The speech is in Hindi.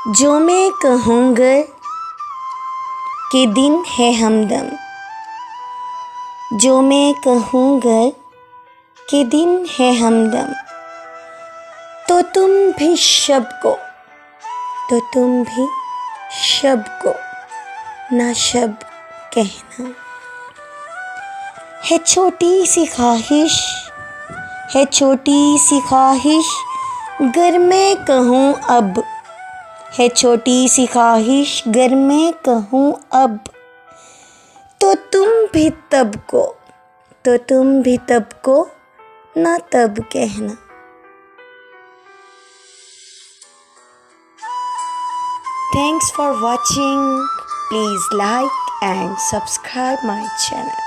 जो मैं कहूँगा कि दिन है हमदम, जो मैं कहूँगा कि दिन है हमदम, तो तुम भी शब को, तो तुम भी शब को ना शब कहना। है छोटी सी ख्वाहिश, है छोटी सी ख्वाहिश, गर मैं कहूँ अब, है छोटी सी ख्वाहिश गर मैं कहूँ अब, तो तुम भी तब को, तो तुम भी तब को ना तब कहना। Thanks for watching. Please like and subscribe my channel.